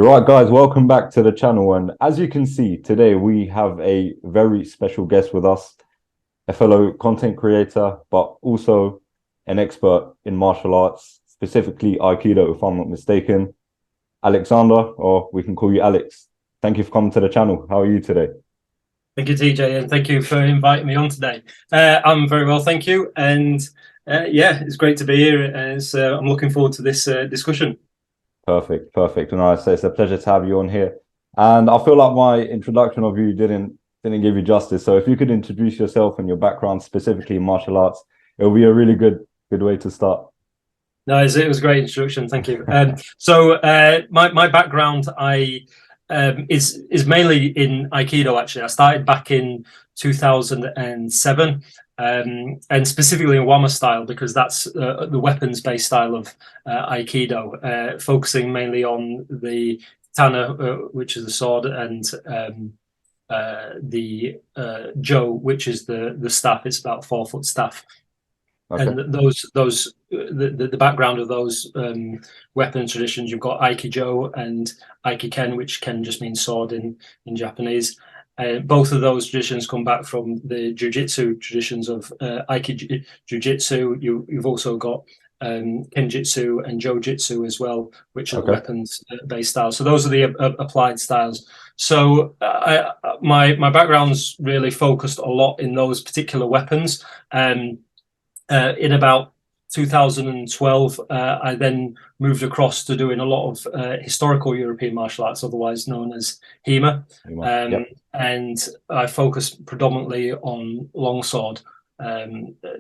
Right, guys, welcome back to the channel. And as you can see, today we have a very special guest with us, a fellow content creator, but also an expert in martial arts, specifically Aikido, if I'm not mistaken. Alexander, or we can call you Alex. Thank you for coming to the channel. How are you today? Thank you, TJ, and thank you for inviting me on today. I'm very well, thank you. And yeah, it's great to be here. I'm looking forward to this discussion. Perfect, perfect. And I say it's a pleasure to have you on here. And I feel like my introduction of you didn't give you justice. So if you could introduce yourself and your background, specifically in martial arts, it will be a really good way to start. No, it was a great introduction. Thank you. My background is mainly in Aikido. Actually, I started back in 2007, and specifically in Wama style because that's the weapons-based style of Aikido, focusing mainly on the katana, which is the sword, and the jo, which is the staff. It's about 4-foot staff. Okay. And the background of those weapon traditions, you've got Aikijo and Aikiken, which Ken just means sword in Japanese. Both of those traditions come back from the jiu-jitsu traditions of Aiki jiu-jitsu. You've also got Kenjutsu and Jo-jitsu as well, which are the weapons-based styles. So those are the applied styles. So my background's really focused a lot in those particular weapons. In about 2012, I then moved across to doing a lot of historical European martial arts, otherwise known as HEMA. Yep. And I focused predominantly on longsword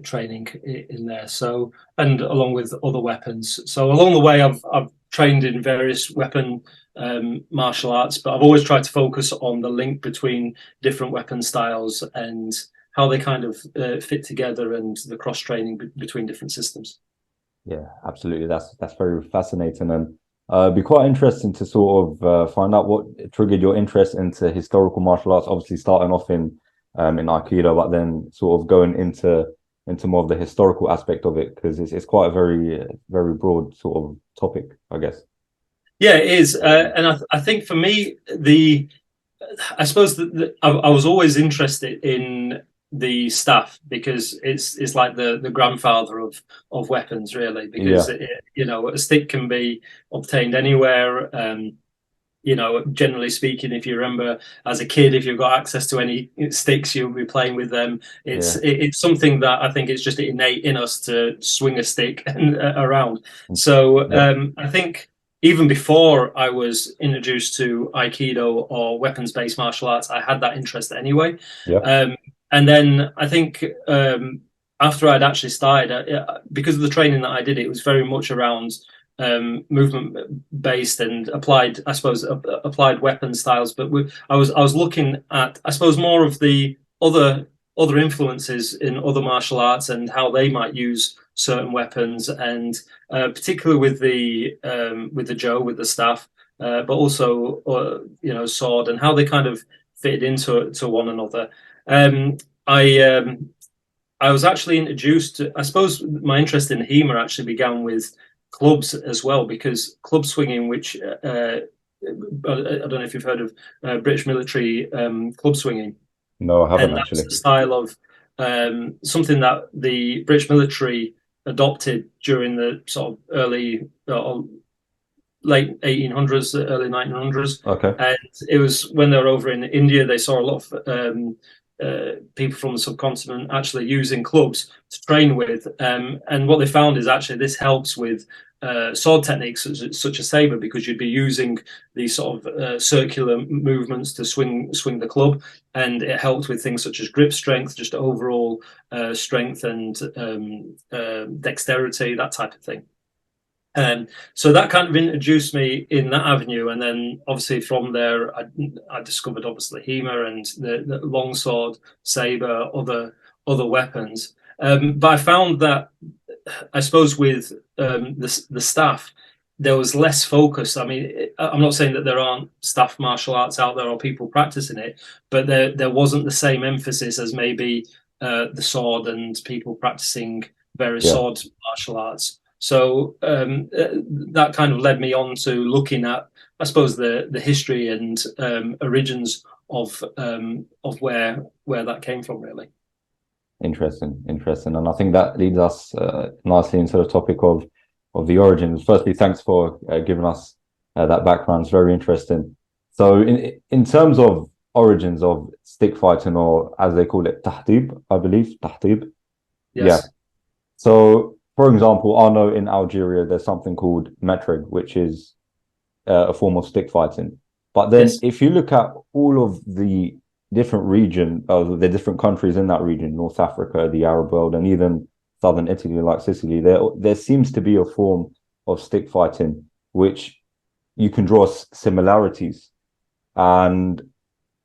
training in there. So, and along with other weapons. So along the way, I've trained in various weapon martial arts, but I've always tried to focus on the link between different weapon styles and how they kind of fit together and the cross training between different systems. Yeah, absolutely. That's very fascinating, and it'd be quite interesting to sort of find out what triggered your interest into historical martial arts. Obviously, starting off in Aikido, but then sort of going into more of the historical aspect of it, because it's quite a very broad sort of topic, I guess. Yeah, it is, and I think for me, I suppose I was always interested in the staff because it's like the grandfather of weapons, really, because a stick can be obtained anywhere. Generally speaking, if you remember as a kid, if you've got access to any sticks, you'll be playing with them. It's something that I think it's just innate in us to swing a stick around. So I think even before I was introduced to Aikido or weapons-based martial arts, I had that interest anyway. And then I think after I'd actually started, because of the training that I did, it was very much around movement based and applied, I suppose, applied weapon styles. But I was looking at, I suppose, more of the other influences in other martial arts and how they might use certain weapons, and particularly with the jo, with the staff, but also sword, and how they kind of fitted into one another. I was actually introduced to, I suppose my interest in HEMA actually began with clubs as well, because club swinging, which I don't know if you've heard of British military club swinging. No, I haven't, and actually. That's a style of something that the British military adopted during the sort of early late 1800s, early 1900s. Okay. And it was when they were over in India, they saw a lot of people from the subcontinent actually using clubs to train with. And what they found is actually this helps with sword techniques such as saber, because you'd be using these sort of circular movements to swing the club, and it helped with things such as grip strength, just overall strength and dexterity, that type of thing. So that kind of introduced me in that avenue, and then obviously from there I discovered obviously HEMA and the longsword, saber, other weapons. But I found that, I suppose, with the staff, there was less focus. I mean, I'm not saying that there aren't staff martial arts out there or people practicing it, but there wasn't the same emphasis as maybe the sword and people practicing various sword martial arts. So that kind of led me on to looking at, I suppose, the history and origins of where that came from, really. Interesting, interesting. And I think that leads us nicely into the topic of the origins. Firstly, thanks for giving us that background. It's very interesting. So in terms of origins of stick fighting, or as they call it, tahtib, I believe, tahtib. Yes. Yeah. So, for example, I know in Algeria there's something called metrig, which is a form of stick fighting. But then Yes. if you look at all of the different the different countries in that region, North Africa, the Arab world, and even southern Italy, like Sicily, there seems to be a form of stick fighting which you can draw similarities. And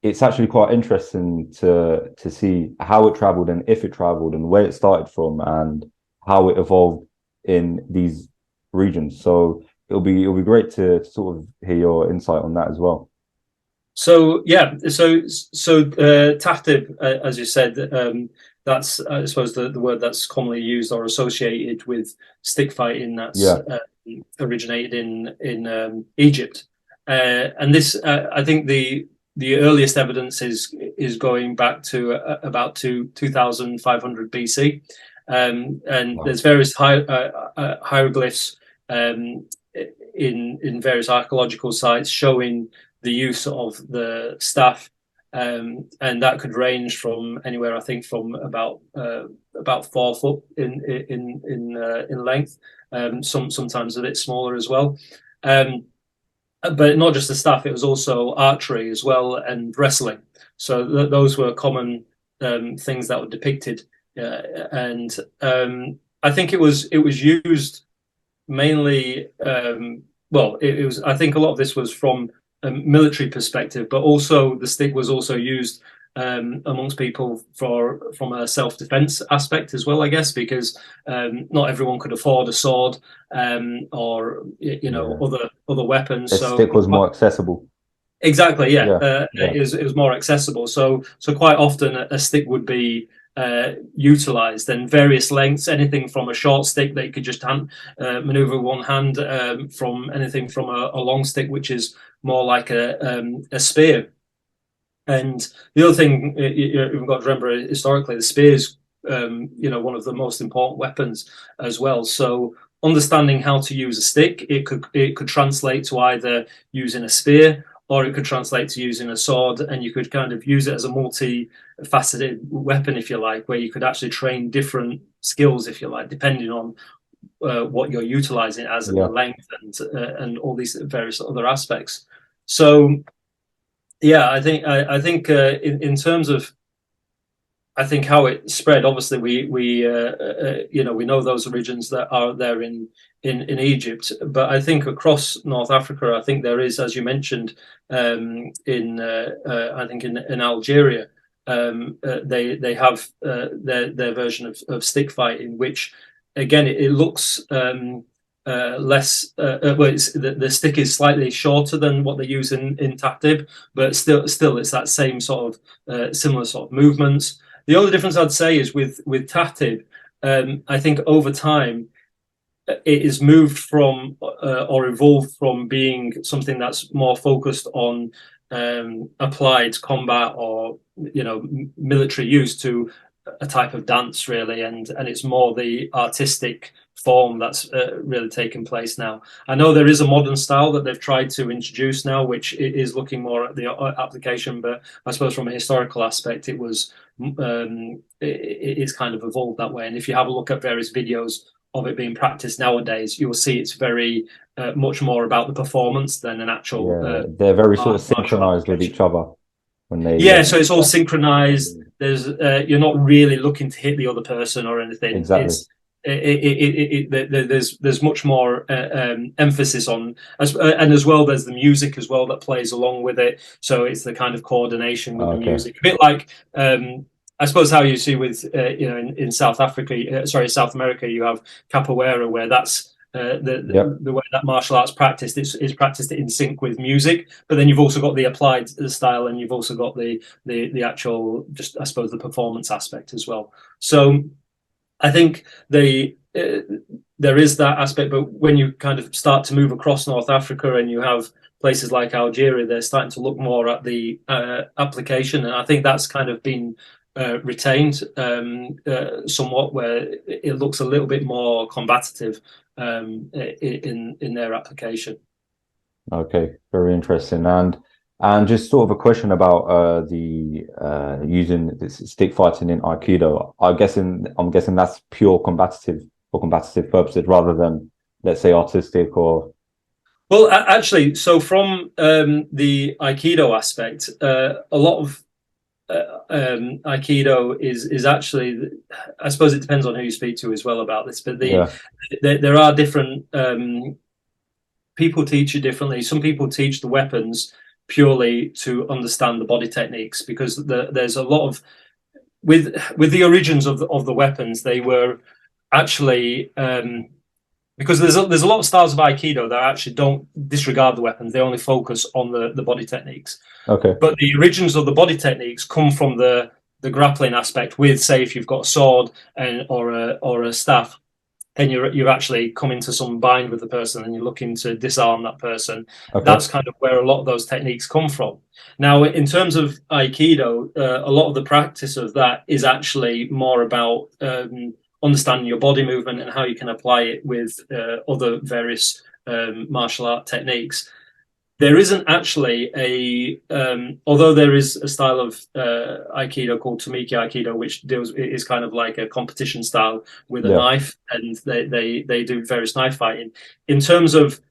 it's actually quite interesting to see how it traveled and if it traveled and where it started from and how it evolved in these regions. So it'll be great to sort of hear your insight on that as well. So yeah, so tahtib, as you said, that's I suppose the word that's commonly used or associated with stick fighting. That's Yeah. originated in Egypt, and this I think the earliest evidence is going back to about 2500 BC, and Wow. there's various hieroglyphs in various archaeological sites showing the use of the staff, and that could range from anywhere, I think, from about 4 foot in length, sometimes a bit smaller as well. But not just the staff; it was also archery as well and wrestling. So those were common things that were depicted, and I think it was used mainly. Well, it was. I think a lot of this was from a military perspective, but also the stick was also used amongst people from a self-defense aspect as well, I guess, because not everyone could afford a sword or Yeah. other weapons. The So stick was more accessible. exactly, yeah, Yeah. Yeah. it was more accessible. So quite often a stick would be utilized, and various lengths, anything from a short stick that you could just maneuver with one hand, from anything from a long stick, which is more like a spear. And the other thing you've got to remember, historically, the spear is one of the most important weapons as well. So understanding how to use a stick, it could translate to either using a spear, or it could translate to using a sword, and you could kind of use it as a multi-faceted weapon, if you like, where you could actually train different skills, if you like, depending on what you're utilizing as, and the Yeah. length and all these various other aspects. So yeah, I think in terms of, I think, how it spread. Obviously, we know those origins that are there in Egypt, but I think across North Africa, I think there is, as you mentioned, in I think in Algeria, they have their version of stick fighting, which again it looks less. Well, the stick is slightly shorter than what they use in Taktib, but still it's that same sort of similar sort of movements. The only difference I'd say is with Tahtib, I think over time it is moved from or evolved from being something that's more focused on applied combat or military use to a type of dance, really, and it's more the artistic form that's really taking place now. I know there is a modern style that they've tried to introduce now, which is looking more at the application, but I suppose from a historical aspect, it's kind of evolved that way. And if you have a look at various videos of it being practiced nowadays, you will see it's very much more about the performance than an actual. Yeah. They're very sort of martial synchronized with application. each other when they. Yeah, so it's all synchronized. There's you're not really looking to hit the other person or anything. Exactly. There's much more emphasis on, and as well there's the music as well that plays along with it. So it's the kind of coordination with the Okay. music, a bit like I suppose how you see with in South Africa, South America, you have capoeira, where that's the way that martial arts practiced is practiced in sync with music, but then you've also got the applied style, and you've also got the actual, just I suppose, the performance aspect as well. So I think the there is that aspect. But when you kind of start to move across North Africa and you have places like Algeria, they're starting to look more at the application, and I think that's kind of been retained somewhat, where it looks a little bit more combative in their application. Okay, very interesting. And just sort of a question about the using this stick fighting in Aikido. I'm guessing that's pure combative for combative purposes rather than, let's say, artistic or. Well, actually, so from the Aikido aspect, a lot of Aikido is actually, I suppose it depends on who you speak to as well about this, but Yeah. there are different people teach it differently. Some people teach the weapons purely to understand the body techniques, because there's a lot of with the origins of the weapons. They were actually because there's a lot of styles of Aikido that actually don't disregard the weapons. They only focus on the body techniques. Okay. But the origins of the body techniques come from the grappling aspect. With, say, if you've got a sword or a staff, and you're actually coming to some bind with the person and you're looking to disarm that person. Okay. That's kind of where a lot of those techniques come from. Now, in terms of Aikido, a lot of the practice of that is actually more about understanding your body movement and how you can apply it with other various martial art techniques. There isn't actually although there is a style of Aikido called Tamiki Aikido, which is kind of like a competition style with a knife, and they do various knife fighting. In terms of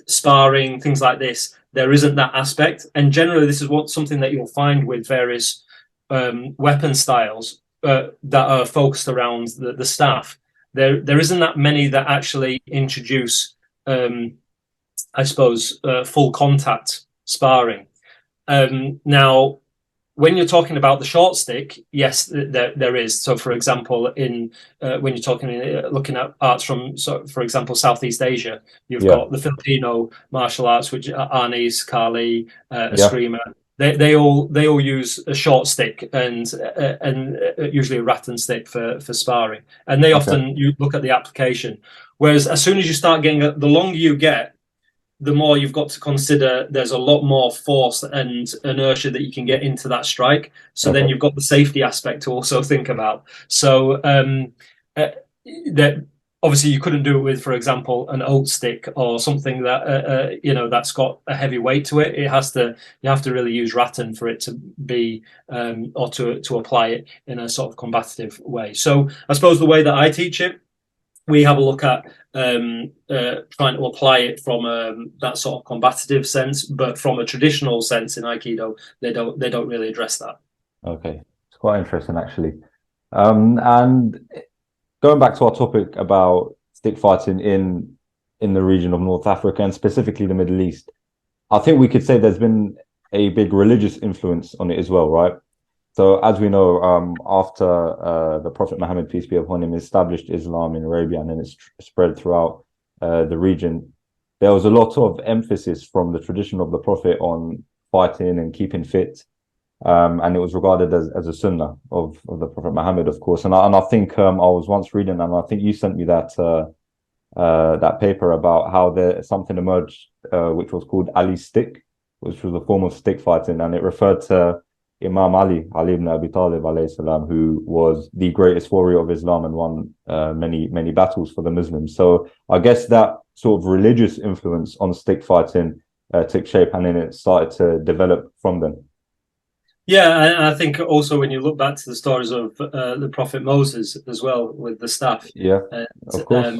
sparring, things like this, there isn't that aspect. And generally, this is something that you'll find with various weapon styles that are focused around the staff. There isn't that many that actually introduce I suppose, full contact sparring. Now, when you're talking about the short stick, yes, there is. So, for example, when you're looking at arts from, for example, Southeast Asia, you've got the Filipino martial arts, which are Arnis, Kali, Eskrima. They all use a short stick and usually a rattan stick for sparring. And they often, you look at the application. Whereas as soon as you start getting, the longer you get, the more you've got to consider there's a lot more force and inertia that you can get into that strike. So then you've got the safety aspect to also think about. So that obviously you couldn't do it with, for example, an oat stick or something that that's got a heavy weight to it. You have to really use rattan for it to be or to apply it in a sort of combative way. So I suppose the way that I teach it, we have a look at trying to apply it from that sort of combative sense, but from a traditional sense in Aikido, they don't really address that. Okay, it's quite interesting actually. And going back to our topic about stick fighting in the region of North Africa and specifically the Middle East, I think we could say there's been a big religious influence on it as well, right? So as we know, after the Prophet Muhammad, peace be upon him, established Islam in Arabia and then it's spread throughout the region, there was a lot of emphasis from the tradition of the Prophet on fighting and keeping fit. And it was regarded as a sunnah of the Prophet Muhammad, of course. And I think I was once reading, and I think you sent me that paper about how something emerged, which was called Ali's stick, which was a form of stick fighting, and it referred to Imam Ali ibn Abi Talib alayhi salam, who was the greatest warrior of Islam and won many battles for the Muslims. So I guess that sort of religious influence on stick fighting took shape, and then it started to develop from then. Yeah, and I think also when you look back to the stories of the Prophet Moses as well with the staff, of course.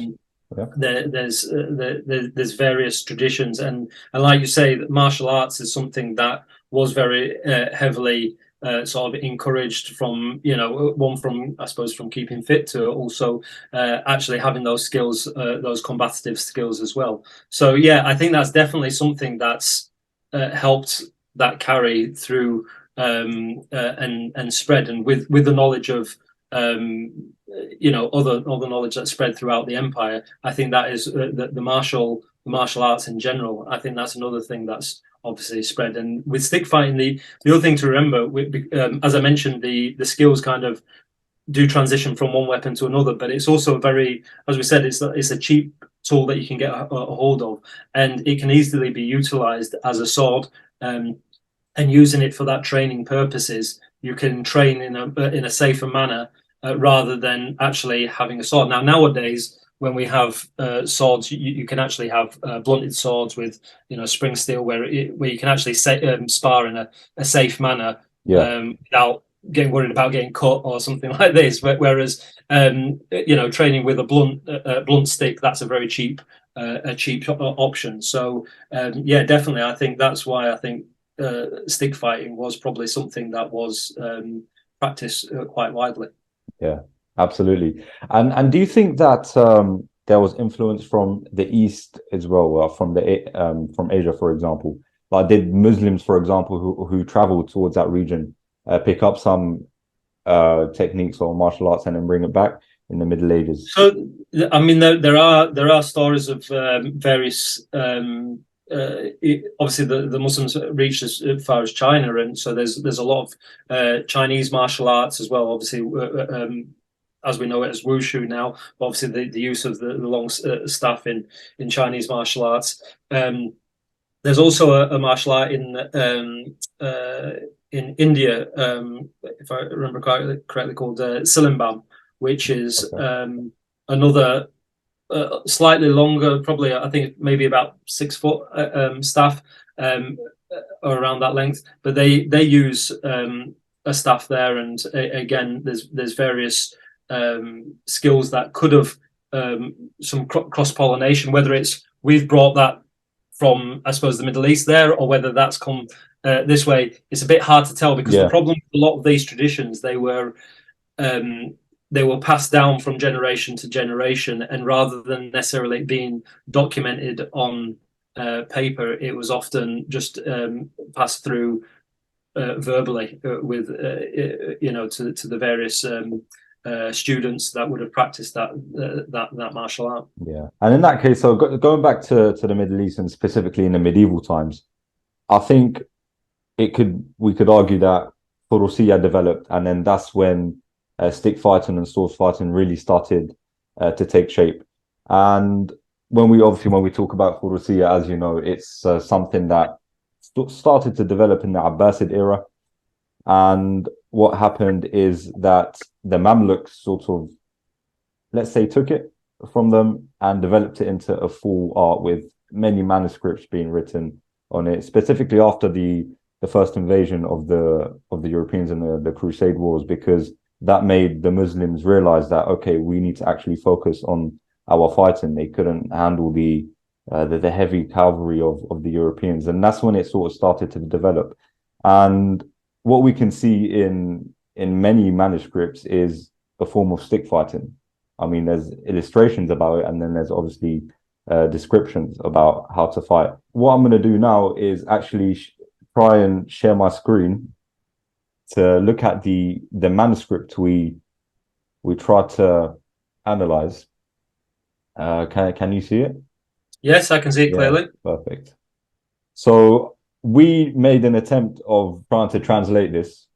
There's various traditions, and like you say, that martial arts is something that was very heavily sort of encouraged from I suppose from keeping fit to also actually having those skills, those combative skills as well. So yeah, I think that's definitely something that's helped that carry through and spread, and with the knowledge of other knowledge that spread throughout the empire. I think that is the martial arts in general. I think that's another thing that's obviously spread. And with stick fighting, the other thing to remember, as I mentioned, the skills kind of do transition from one weapon to another. But it's also very, as we said, it's a cheap tool that you can get a hold of, and it can easily be utilized as a sword. And using it for that training purposes, you can train in a safer manner rather than actually having a sword. Now, nowadays, when we have swords, you can actually have blunted swords with spring steel, where you can actually spar in a safe manner without getting worried about getting cut or something like this. Whereas training with a blunt stick, that's a very cheap option. So definitely, I think that's why I think stick fighting was probably something that was practiced quite widely. Yeah, absolutely. And do you think that there was influence from the East as well, from Asia, for example? Like, did Muslims, for example, who traveled towards that region, pick up some techniques or martial arts and then bring it back in the Middle Ages? So, I mean, there are stories of various. Obviously, the Muslims reached as far as China, and so there's a lot of Chinese martial arts as well. Obviously, as we know it as wushu now, but obviously the use of the long staff in Chinese martial arts. There's also a martial art in India, if I remember correctly, called Silimbam, which is another slightly longer, probably I think maybe about 6 foot staff, or around that length. But they use a staff there, and again, there's various skills that could have some cross-pollination, whether it's we've brought that from, I suppose, the Middle East there, or whether that's come this way. It's a bit hard to tell, because the problem with a lot of these traditions, they were passed down from generation to generation, and rather than necessarily being documented on paper, it was often just passed through verbally with to the various students that would have practiced that martial art. Yeah, and in that case, so going back to the Middle East, and specifically in the medieval times, I think we could argue that Furussiya developed, and then that's when stick fighting and sword fighting really started to take shape. And when we talk about Furussiya, as you know, it's something that started to develop in the Abbasid era. And what happened is that the Mamluks sort of, let's say, took it from them and developed it into a full art, with many manuscripts being written on it, specifically after the first invasion of the Europeans in the Crusade Wars, because that made the Muslims realize that, okay, we need to actually focus on our fighting. They couldn't handle the heavy cavalry of the Europeans, and that's when it sort of started to develop. And what we can see in many manuscripts is a form of stick fighting. I mean, there's illustrations about it, and then there's obviously descriptions about how to fight. What I'm going to do now is actually try and share my screen to look at the manuscript we try to analyze. Can you see it? Yes, I can see it clearly. Perfect. So we made an attempt of trying to translate this.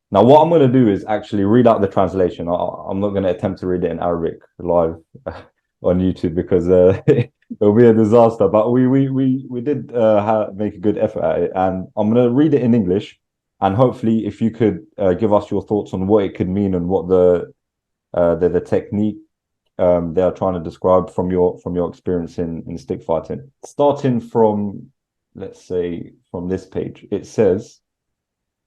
Now, what I'm going to do is actually read out the translation. I'm not going to attempt to read it in Arabic live on YouTube, because it'll be a disaster. But we did make a good effort at it, and I'm going to read it in English. And hopefully, if you could give us your thoughts on what it could mean and what the technique they are trying to describe from your experience in stick fighting. Starting from, let's say, from this page, it says,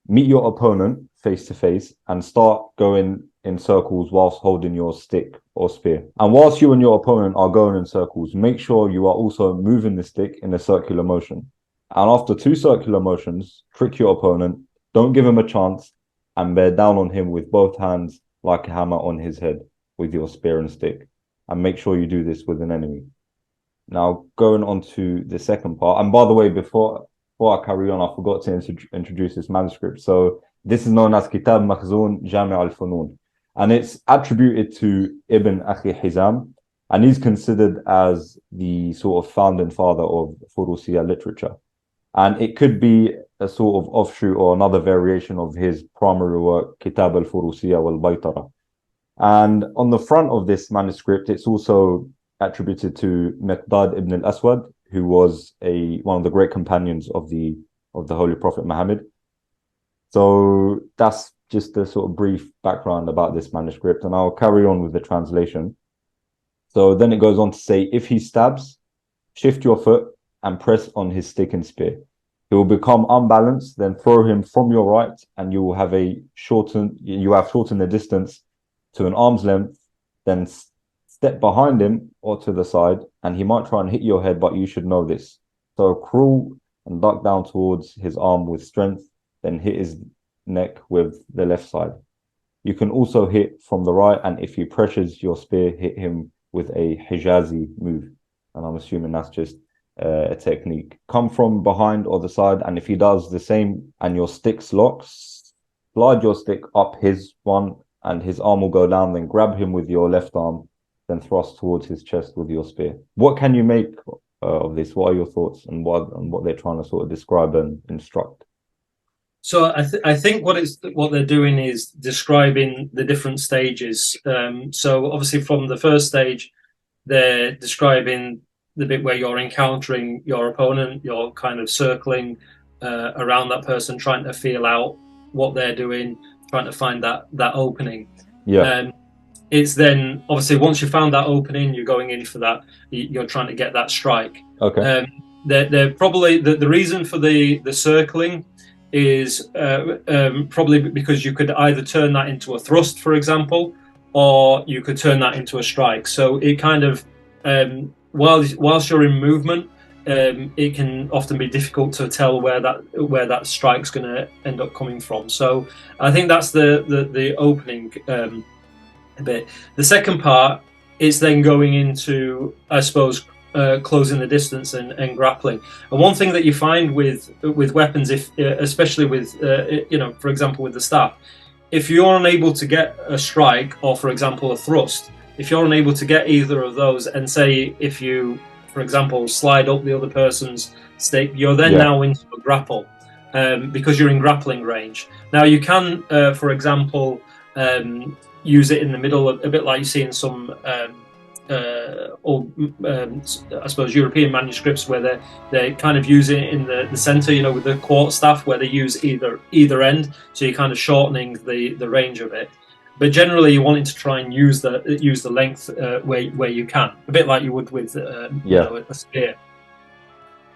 meet your opponent face to face and start going in circles whilst holding your stick or spear. And whilst you and your opponent are going in circles, make sure you are also moving the stick in a circular motion. And after 2 circular motions, trick your opponent, don't give him a chance, and bear down on him with both hands like a hammer on his head with your spear and stick. And make sure you do this with an enemy. Now, going on to the second part, and by the way, before I carry on, I forgot to introduce this manuscript. So this is known as Kitab Makhzun Jami' al-Funun, and it's attributed to Ibn Akhi Hizam, and he's considered as the sort of founding father of Furussiya literature. And it could be a sort of offshoot or another variation of his primary work, Kitab al-Furussiya wal-Baytara. And on the front of this manuscript, it's also attributed to Miqdad ibn al-Aswad, who was one of the great companions of the Holy Prophet Muhammad. So that's just a sort of brief background about this manuscript, and I'll carry on with the translation. So then it goes on to say, if he stabs, shift your foot and press on his stick and spear. He will become unbalanced, then throw him from your right, and you will have shortened the distance to an arm's length, then step behind him or to the side, and he might try and hit your head, but you should know this. So crawl and duck down towards his arm with strength, then hit his neck with the left side. You can also hit from the right, and if he pressures your spear, hit him with a Hijazi move. And I'm assuming that's just a technique. Come from behind or the side, and if he does the same and your stick's locked, slide your stick up his one and his arm will go down, then grab him with your left arm, then thrust towards his chest with your spear. What can you make of this? What are your thoughts and what they're trying to sort of describe and instruct? So I think what they're doing is describing the different stages. So obviously from the first stage, they're describing the bit where you're encountering your opponent, you're kind of circling around that person, trying to feel out what they're doing, trying to find that opening. Yeah. It's then obviously once you found that opening, you're going in for that. You're trying to get that strike. Okay. They're probably the reason for the circling is probably because you could either turn that into a thrust, for example, or you could turn that into a strike. So it kind of whilst you're in movement, it can often be difficult to tell where that strike's going to end up coming from. So I think that's the opening bit. The second part is then going into, I suppose, closing the distance and grappling. And one thing that you find with weapons, if especially with for example with the staff, if you're unable to get a strike or for example a thrust, if you're unable to get either of those, and say if you, for example, slide up the other person's stick, you're then now into a grapple because you're in grappling range. Now you can, for example, use it in the middle, a bit like you see in some I suppose European manuscripts where they kind of use it in the center, with the quartz staff, where they use either end, so you're kind of shortening the range of it. But generally, you're wanting to try and use the length where you can, a bit like you would with a spear.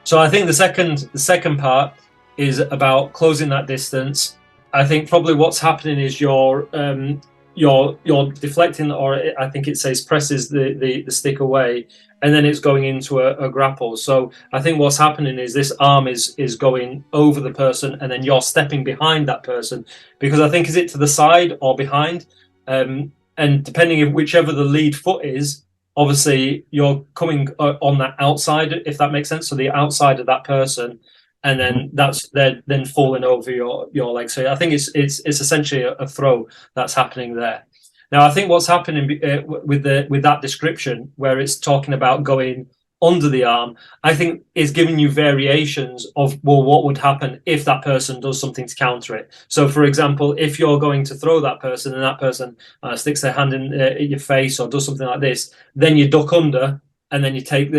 So I think the second part is about closing that distance. I think probably what's happening is you're deflecting, or I think it says presses the stick away, and then it's going into a grapple. So I think what's happening is this arm is going over the person, and then you're stepping behind that person, because I think, is it to the side or behind? And depending on whichever the lead foot is, obviously you're coming on that outside, if that makes sense. So the outside of that person, and then they're then falling over your leg. So I think it's essentially a throw that's happening there. Now I think what's happening with that description, where it's talking about going under the arm, I think is giving you variations of, well, what would happen if that person does something to counter it. So for example, if you're going to throw that person and that person sticks their hand in your face or does something like this, then you duck under, and then you take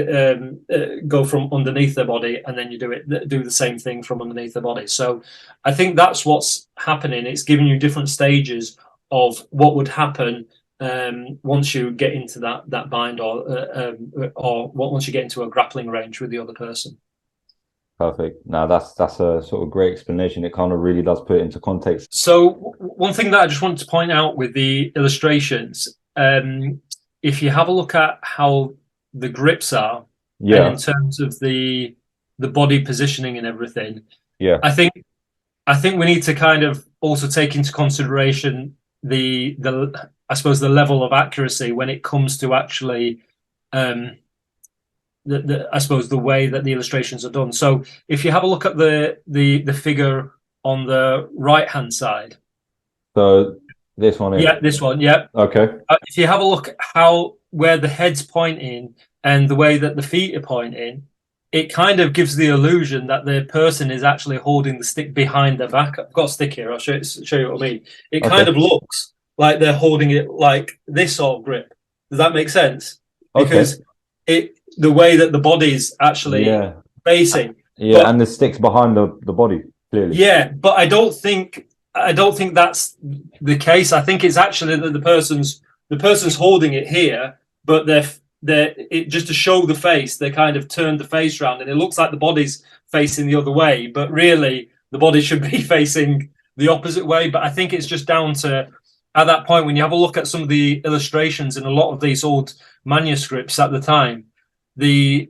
go from underneath their body, and then you do the same thing from underneath the body. So I think that's what's happening. It's giving you different stages of what would happen once you get into that bind, or once you get into a grappling range with the other person. Perfect. Now that's a sort of great explanation. It kind of really does put it into context. So one thing that I just wanted to point out with the illustrations, if you have a look at how the grips are, and in terms of the body positioning and everything, I think we need to kind of also take into consideration the I suppose the level of accuracy when it comes to actually I suppose the way that the illustrations are done. So if you have a look at the figure on the right hand side, so this one, this one, okay. If you have a look at where the head's pointing and the way that the feet are pointing, it kind of gives the illusion that the person is actually holding the stick behind their back. I've got a stick here. I'll show you what I mean. It kind of looks like they're holding it like this sort of grip. Does that make sense? Okay. Because the way that the body's actually Yeah. facing. Yeah, But and the sticks behind the body, clearly. yeah, but I don't think that's the case. I think it's actually that the person's holding it here, but they're it just to show the face, they kind of turned the face around and it looks like the body's facing the other way, but really the body should be facing the opposite way. But I think it's just down to at that point when you have a look at some of the illustrations in a lot of these old manuscripts at the time, the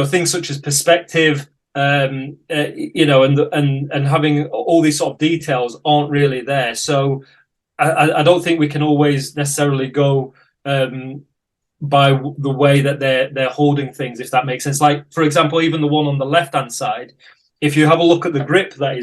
things such as perspective, and having all these sort of details aren't really there. So I don't think we can always necessarily go by the way that they're holding things, if that makes sense. Like, for example, even the one on the left hand side, if you have a look at the grip that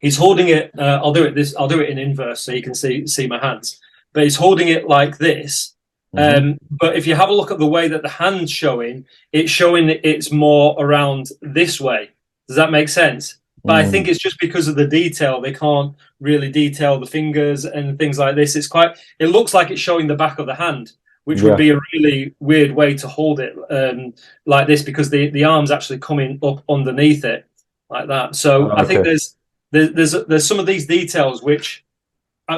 he's holding it. I'll do it in inverse so you can see my hands. But he's holding it like this. But if you have a look at the way that the hand's showing, it's more around this way. Does that make sense? But I think it's just because of the detail. They can't really detail the fingers and things like this. It looks like it's showing the back of the hand, which would be a really weird way to hold it like this, because the arm's actually coming up underneath it like that. So I think there's some of these details which,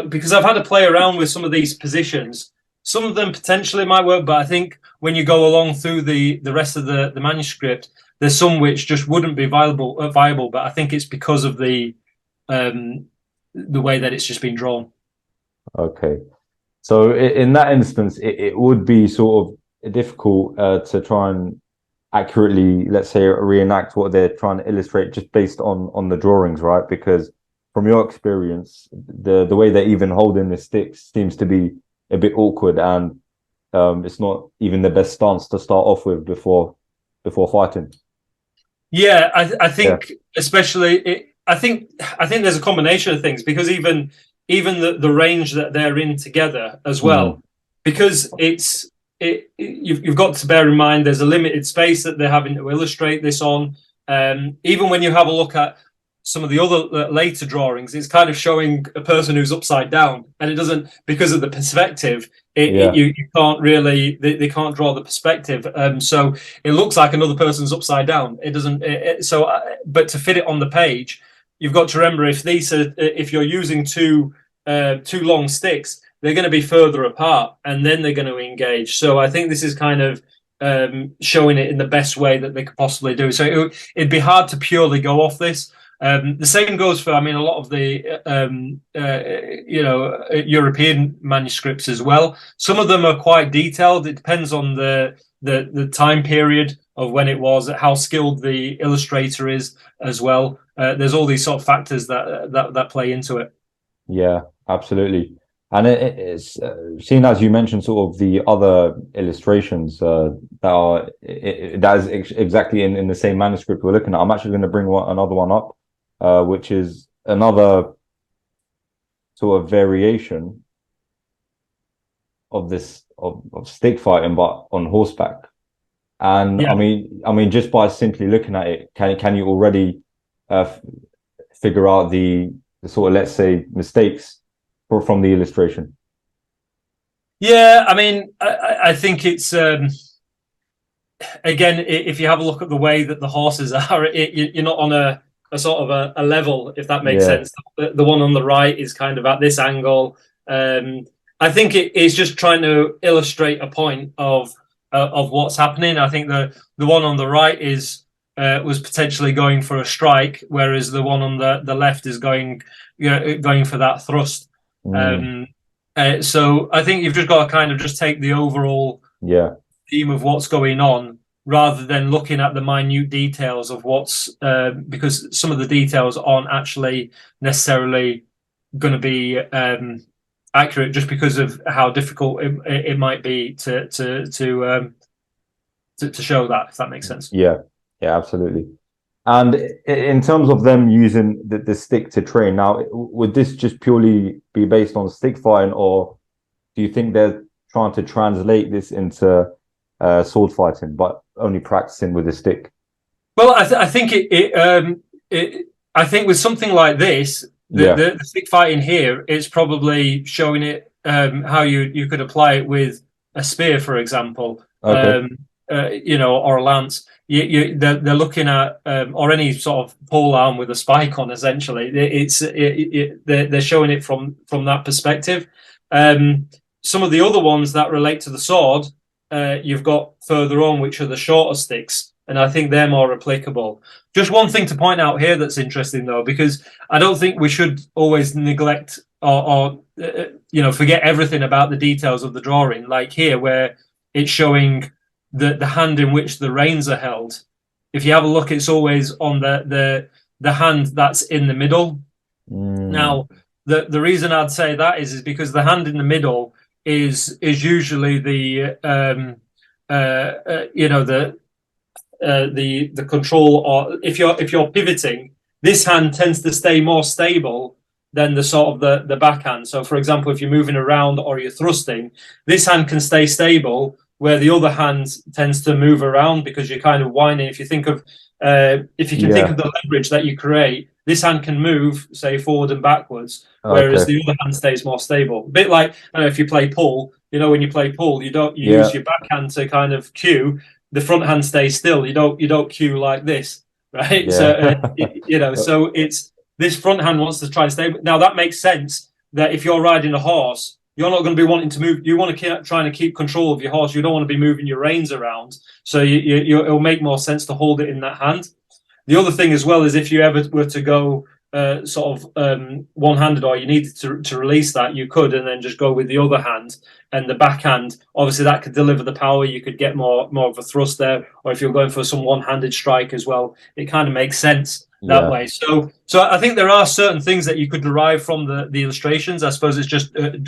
because I've had to play around with some of these positions, some of them potentially might work, but I think when you go along through the rest of the manuscript, there's some which just wouldn't be viable. But I think it's because of the way that it's just been drawn. Okay. So in that instance, it would be sort of difficult to try and accurately, let's say, reenact what they're trying to illustrate just based on the drawings, right? Because from your experience, the way they're even holding the sticks seems to be a bit awkward, and it's not even the best stance to start off with before fighting. Yeah, I think especially I think there's a combination of things, because even the range that they're in together as well, because you've got to bear in mind there's a limited space that they're having to illustrate this on. Even when you have a look at some of the other later drawings, it's kind of showing a person who's upside down, and it doesn't, because of the perspective, you can't really, they can't draw the perspective, so it looks like another person's upside down. It doesn't, but to fit it on the page, you've got to remember, if you're using two long sticks, they're going to be further apart, and then they're going to engage. So I think this is kind of showing it in the best way that they could possibly do. So it'd be hard to purely go off this. The same goes for, a lot of the European manuscripts as well. Some of them are quite detailed. It depends on the time period of when it was, how skilled the illustrator is as well. There's all these sort of factors that play into it. Yeah, absolutely. And it's seen, as you mentioned, sort of the other illustrations that is exactly in the same manuscript we're looking at. I'm actually going to bring another one up, which is another sort of variation of this of stick fighting, but on horseback. And I mean, just by simply looking at it, can you already figure out the sort of, let's say, mistakes from the illustration? Yeah, I think it's again, if you have a look at the way that the horses are, you're not on a sort of a level, if that makes sense. The one on the right is kind of at this angle. I think it's just trying to illustrate a point of what's happening. I think the one on the right was potentially going for a strike, whereas the one on the left is going for that thrust. So I think you've just got to kind of just take the overall theme of what's going on, rather than looking at the minute details of what's because some of the details aren't actually necessarily going to be accurate, just because of how difficult it might be to show that, if that makes sense. Yeah, absolutely. And in terms of them using the stick to train, now, would this just purely be based on stick fighting, or do you think they're trying to translate this into sword fighting, but only practicing with a stick? Well, I think I think with something like this, Yeah. The stick fighting here, it's probably showing it how you could apply it with a spear, for example, Okay. or a lance. They're looking at or any sort of pole arm with a spike on. Essentially, they're showing it from that perspective. Some of the other ones that relate to the sword, you've got further on, which are the shorter sticks, and I think they're more applicable. Just one thing to point out here that's interesting, though, because I don't think we should always neglect or forget everything about the details of the drawing. Like here, where it's showing the hand in which the reins are held. If you have a look, it's always on the hand that's in the middle. Now, the reason I'd say that is because the hand in the middle is usually the the control, or if you're pivoting, this hand tends to stay more stable than the sort of the backhand. So, for example, if you're moving around or you're thrusting, this hand can stay stable, where the other hand tends to move around because you're kind of winding. If you think of think of the leverage that you create, this hand can move, say, forward and backwards, whereas Okay. the other hand stays more stable. A bit like if you play pool, when you play pool, you Yeah. use your backhand to kind of cue. The front hand stays still. You don't cue like this, right? Yeah. So so it's this front hand wants to try and stay. Now that makes sense that if you're riding a horse, you're not going to be wanting to move. You want to trying to keep control of your horse. You don't want to be moving your reins around. So it'll make more sense to hold it in that hand. The other thing as well is if you ever were to go one-handed, or you needed to release that, you could, and then just go with the other hand and the backhand. Obviously, that could deliver the power. You could get more of a thrust there, or if you're going for some one-handed strike as well, it kind of makes sense that way. So I think there are certain things that you could derive from the illustrations. I suppose it's just trying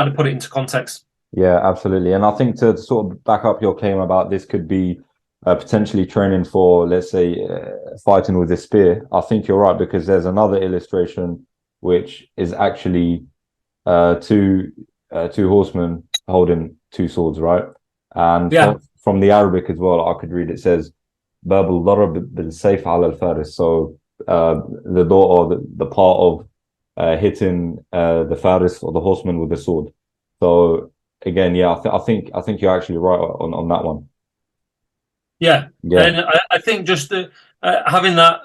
to put it into context. Yeah, absolutely. And I think to sort of back up your claim about this could be potentially training for, let's say, fighting with a spear. I think you're right, because there's another illustration which is actually two horsemen holding two swords, right? And from the Arabic as well, I could read, it says باب الضرب بالسيف على الفارس. So the door, or the part of hitting the faris, or the horseman, with the sword. So again, yeah, I think you're actually right on that one. Yeah, and I think just having that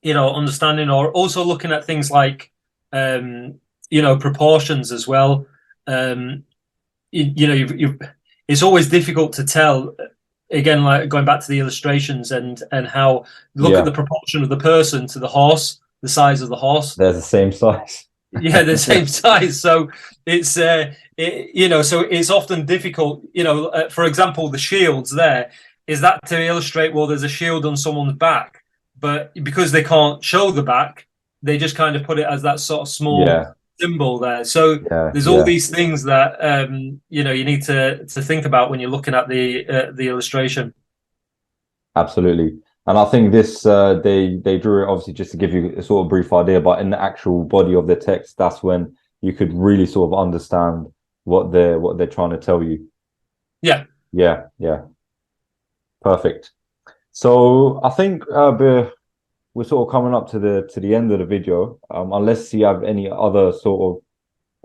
understanding, or also looking at things like proportions as well. It's always difficult to tell. Again, like going back to the illustrations and how look at the proportion of the person to the horse, the size of the horse. They're the same size. Yeah, the same size. So it's so it's often difficult. For example, the shields there. Is that to illustrate, well, there's a shield on someone's back, but because they can't show the back, they just kind of put it as that sort of small symbol there. So there's all these things that you need to think about when you're looking at the illustration. Absolutely. And I think this they drew it obviously just to give you a sort of brief idea, but in the actual body of the text, that's when you could really sort of understand what they're trying to tell you. Yeah. Perfect. So I think we're sort of coming up to the end of the video. Unless you have any other sort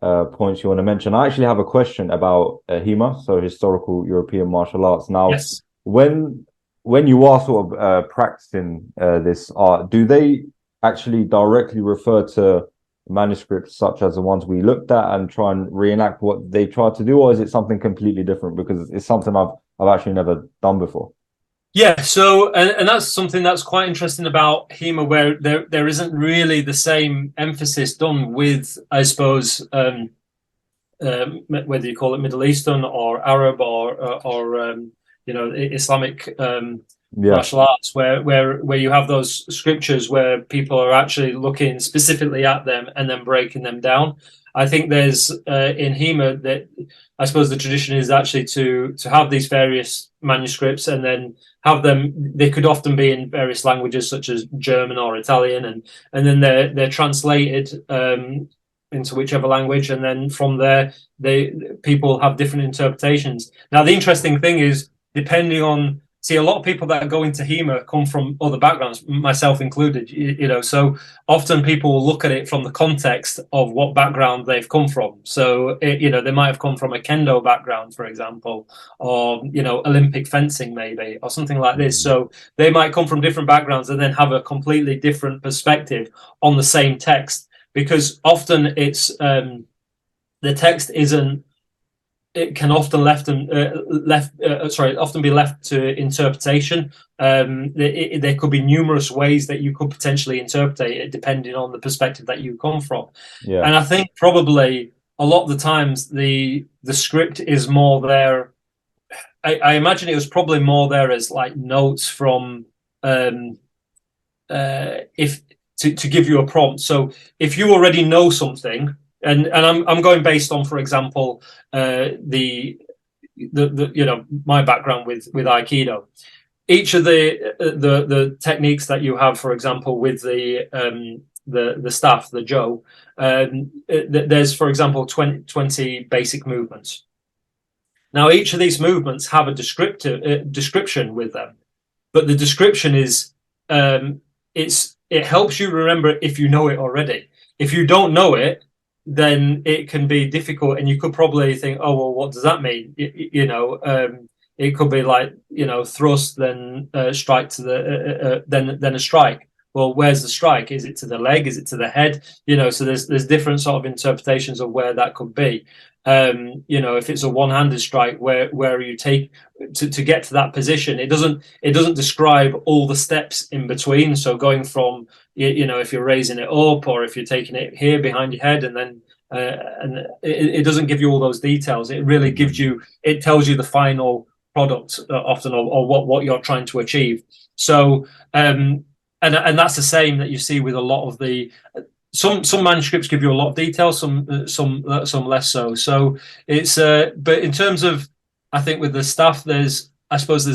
of points you want to mention. I actually have a question about HEMA, so historical European martial arts. Now, when you are sort of practicing this art, do they actually directly refer to manuscripts such as the ones we looked at and try and reenact what they tried to do, or is it something completely different? Because it's something I've actually never done before. Yeah, so and that's something that's quite interesting about HEMA, where there isn't really the same emphasis done with, I suppose, whether you call it Middle Eastern or Arab or Islamic martial arts, where you have those scriptures where people are actually looking specifically at them and then breaking them down. I think there's in HEMA that I suppose the tradition is actually to have these various manuscripts and then have them. They could often be in various languages such as German or Italian, and then they're translated into whichever language, and then from there people have different interpretations. Now the interesting thing is, depending on, see, a lot of people that go into HEMA come from other backgrounds, myself included. So often people will look at it from the context of what background they've come from. So they might have come from a kendo background, for example, or Olympic fencing maybe, or something like this. So they might come from different backgrounds and then have a completely different perspective on the same text, because often it's the text isn't. It can often often be left to interpretation. There could be numerous ways that you could potentially interpret it, depending on the perspective that you come from. Yeah. And I think probably a lot of the times the script is more there. I imagine it was probably more there as like notes from if to give you a prompt. So if you already know something. And I'm going based on, for example, the my background with Aikido. Each of the techniques that you have, for example, with the staff, the Jo, there's, for example, 20 basic movements. Now, each of these movements have a description with them, but the description is it helps you remember if you know it already. If you don't know it, then it can be difficult, and you could probably think, oh, well, what does that mean? It could be like, thrust, then strike to the then a strike. Well, where's the strike? Is it to the leg? Is it to the head? So there's different sort of interpretations of where that could be. If it's a one-handed strike, where you take to get to that position, it doesn't describe all the steps in between. So going from, if you're raising it up, or if you're taking it here behind your head, and then it doesn't give you all those details. It really it tells you the final product often, or what you're trying to achieve. So and that's the same that you see with a lot of the. Some manuscripts give you a lot of detail, some less so. So it's but in terms of, I think with the stuff, there's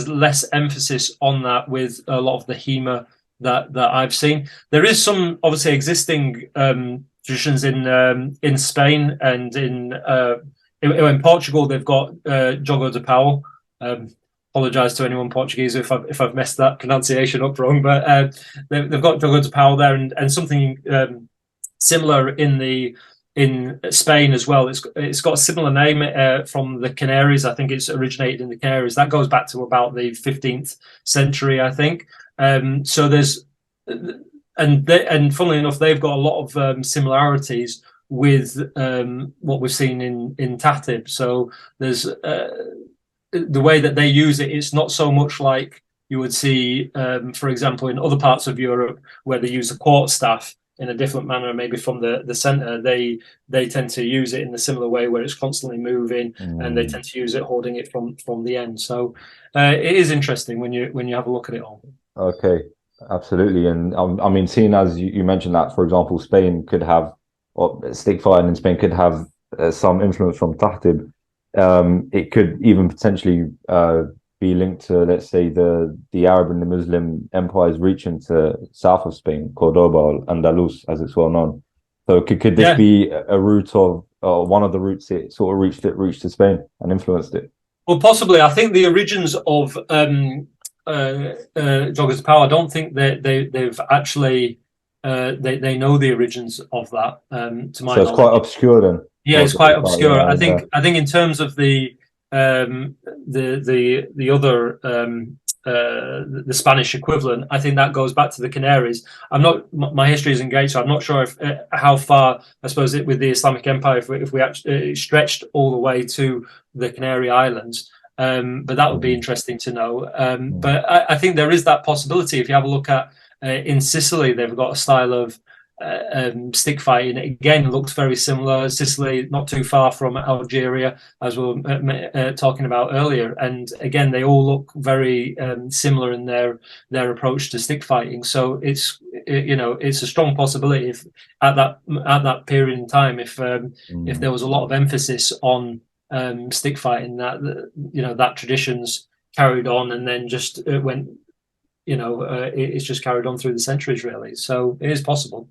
less emphasis on that with a lot of the HEMA that I've seen. There is some obviously existing traditions in Spain, and in Portugal they've got Jogo de Pau. Apologize to anyone Portuguese if I've messed that pronunciation up wrong, but they've got Jogo de Pau there, and something similar in Spain as well. It's got a similar name from the Canaries. I think it's originated in the Canaries. That goes back to about the 15th century, I think. So there's and funnily enough, they've got a lot of similarities with what we've seen in Tatib. So there's the way that they use it. It's not so much like you would see, for example, in other parts of Europe where they use a quartz staff in a different manner, maybe from the center. They tend to use it in a similar way, where it's constantly moving, and they tend to use it holding it from the end. So it is interesting when you have a look at it all. Okay, absolutely. And I mean, seeing as you mentioned that, for example, Spain could have, or stick fighting in Spain could have some influence from Tahtib. It could even potentially be linked to, let's say, the Arab and the Muslim empires reaching to south of Spain, Cordoba or Andalus, as it's well known. So could this be a route of one of the routes it sort of reached to Spain and influenced it? Well, possibly. I think the origins of Joggers of Power, I don't think that they've actually they know the origins of that. To my knowledge, it's quite obscure then. Yeah, it's quite obscure. I think in terms of the other the Spanish equivalent, I think that goes back to the Canaries. My history isn't great, so I'm not sure if how far, I suppose, with the Islamic Empire, if we actually stretched all the way to the Canary Islands. But that would be interesting to know. But I think there is that possibility. If you have a look at in Sicily, they've got a style of stick fighting. Again, looks very similar. Sicily, not too far from Algeria, as we were talking about earlier. And again, they all look very similar in their approach to stick fighting. So it's a strong possibility if at that period in time, if there was a lot of emphasis on stick fighting, that tradition's carried on, and then just went. It's just carried on through the centuries, really. So it is possible.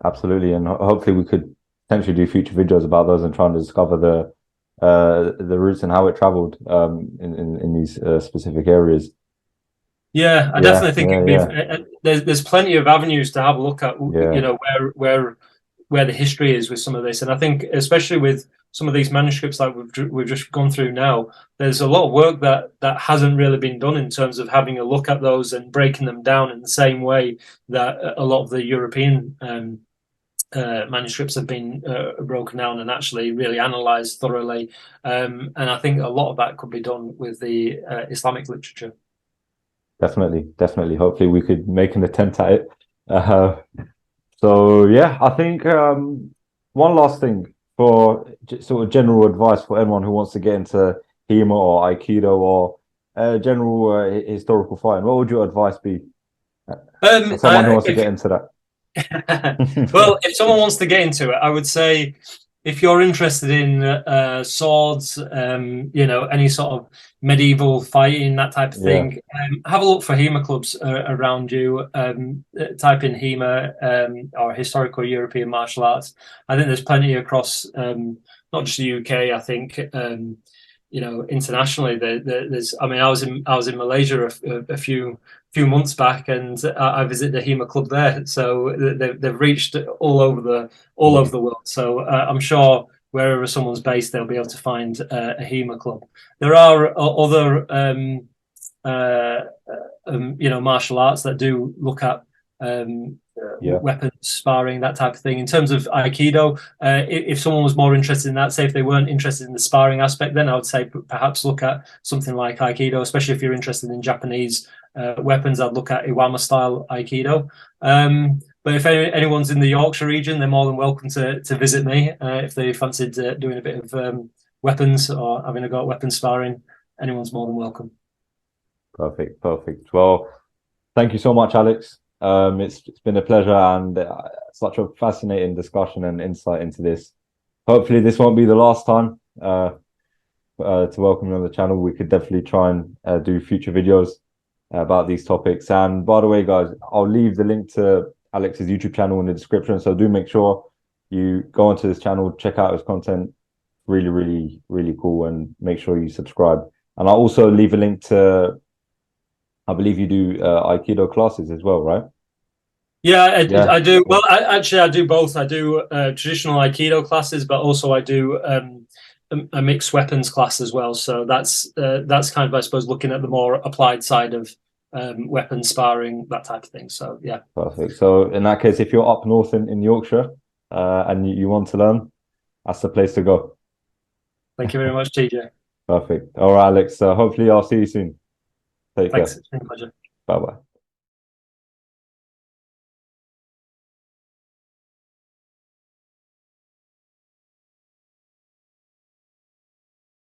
Absolutely, and hopefully we could potentially do future videos about those and trying to discover the roots and how it traveled in these specific areas. Yeah, I Yeah, definitely think yeah, it'd yeah, be, there's plenty of avenues to have a look at, yeah, you know, where the history is with some of this, and I think especially with some of these manuscripts like we've just gone through now, there's a lot of work that hasn't really been done in terms of having a look at those and breaking them down in the same way that a lot of the European manuscripts have been broken down and actually really analysed thoroughly. And I think a lot of that could be done with the Islamic literature. definitely, definitely. Hopefully, we could make an attempt at it. Uh, so yeah, I think one last thing for sort of general advice for anyone who wants to get into HEMA or Aikido or general historical fighting. What would your advice be for someone who wants to get into that? Well, if someone wants to get into it, I would say if you're interested in swords, you know, any sort of medieval fighting, that type of Yeah, thing, have a look for HEMA clubs around you. Type in HEMA or Historical European Martial Arts. I think there's plenty across not just the UK. I think you know, internationally, there's. I mean, I was in Malaysia a few months back, and I visited the HEMA club there. So they've reached all over the world. So I'm sure wherever someone's based, they'll be able to find a HEMA club. There are other uh, you know, martial arts that do look at yeah, weapons sparring, that type of thing. In terms of Aikido, if someone was more interested in that, say if they weren't interested in the sparring aspect, then I would say perhaps look at something like Aikido, especially if you're interested in Japanese weapons. I'd look at Iwama style Aikido. But if anyone's in the Yorkshire region, they're more than welcome to visit me if they fancied doing a bit of weapons or having a go at weapons sparring. Anyone's more than welcome. perfect, perfect. Well, thank you so much, Alex. It's been a pleasure and such a fascinating discussion and insight into this. Hopefully, this won't be the last time to welcome you on the channel. We could definitely try and do future videos about these topics. And by the way, guys, I'll leave the link to Alex's YouTube channel in the description. So do make sure you go onto this channel, check out his content. Really, really, really cool. And make sure you subscribe. And I'll also leave a link to, I believe you do Aikido classes as well, right? Yeah, Yeah, I do. Well, actually, I do both. I do traditional Aikido classes, but also I do a mixed weapons class as well. So that's kind of, I suppose, looking at the more applied side of weapon sparring, that type of thing. So yeah. perfect. So in that case, if you're up north in Yorkshire and you want to learn, that's the place to go. Thank you very much, TJ. Perfect. All right, Alex. Hopefully I'll see you soon. Take care. Thanks. It's been a pleasure. Bye bye.